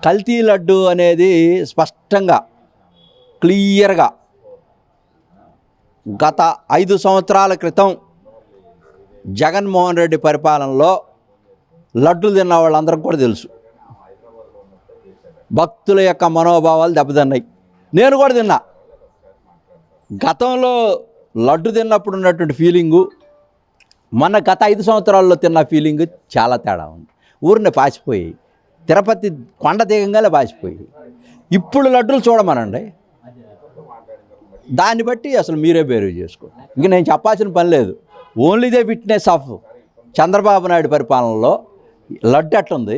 కల్తీ లడ్డు అనేది స్పష్టంగా క్లియర్గా గత 5 సంవత్సరాల క్రితం జగన్మోహన్ రెడ్డి పరిపాలనలో లడ్డు తిన్న వాళ్ళందరికీ కూడా తెలుసు. భక్తుల యొక్క మనోభావాలు దెబ్బతిన్నాయి. నేను కూడా తిన్నా. గతంలో లడ్డు తిన్నప్పుడు ఉన్నటువంటి ఫీలింగు మన గత 5 సంవత్సరాల్లో తిన్న ఫీలింగు చాలా తేడా ఉంది. ఊరిని పాసిపోయి తిరుపతి కొండ దిగంగానే పాసిపోయి ఇప్పుడు లడ్డులు చూడమనండి. దాన్ని బట్టి అసలు మీరే బేరు చేసుకోండి. ఇంక నేను చెప్పాల్సిన పని లేదు. Only they witness of Chandrababu Naidu పరిపాలనలో లడ్డు ఎట్లుంది,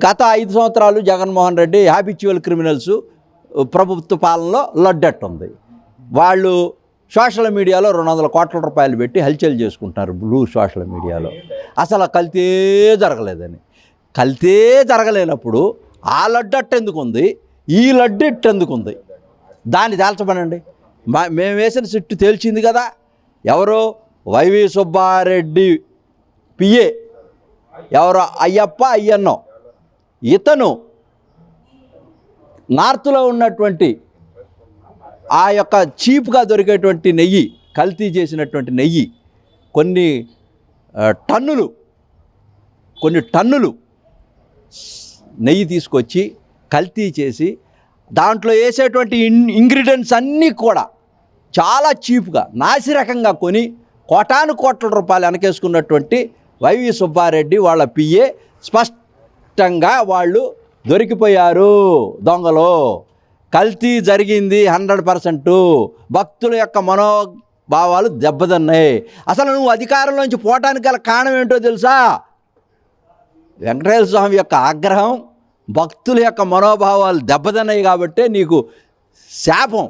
గత 5 సంవత్సరాలు జగన్మోహన్ రెడ్డి హ్యాబిచువల్ క్రిమినల్స్ ప్రభుత్వ పాలనలో లడ్డు ఎట్టుంది. వాళ్ళు సోషల్ మీడియాలో 200 కోట్ల రూపాయలు పెట్టి హల్చల్ చేసుకుంటున్నారు బ్లూ సోషల్ మీడియాలో. అసలు కల్తీ జరగలేదని. కల్తీ జరగలేనప్పుడు ఆ లడ్డు అట్టెందుకు ఉంది, ఈ లడ్డు ఎట్టెందుకు ఉంది, దాన్ని తేల్చమనండి. మేము వేసిన సిట్టు తేల్చింది కదా. ఎవరో వైవి సుబ్బారెడ్డి పిఏ, ఎవరో అయ్యప్ప అయ్యన్నో, ఇతను నార్త్లో ఉన్నటువంటి ఆ యొక్క చీప్గా దొరికేటువంటి నెయ్యి, కల్తీ చేసినటువంటి నెయ్యి కొన్ని టన్నులు నెయ్యి తీసుకొచ్చి కల్తీ చేసి దాంట్లో వేసేటువంటి ఇంగ్రీడియంట్స్ అన్నీ కూడా చాలా చీప్గా నాసిరకంగా కొని కోటాను కోట్ల రూపాయలు వెనకేసుకున్నటువంటి వైవి సుబ్బారెడ్డి వాళ్ళ పిఏ స్పష్టంగా వాళ్ళు దొరికిపోయారు. దొంగలు. కల్తీ జరిగింది 100%. భక్తుల యొక్క మనోభావాలు దెబ్బతిన్నాయి. అసలు నువ్వు అధికారంలోంచి పోవటానికి గల కారణం ఏంటో తెలుసా? వెంకటేశ్వర స్వామి యొక్క ఆగ్రహం, భక్తుల యొక్క మనోభావాలు దెబ్బతిన్నాయి కాబట్టే నీకు శాపం.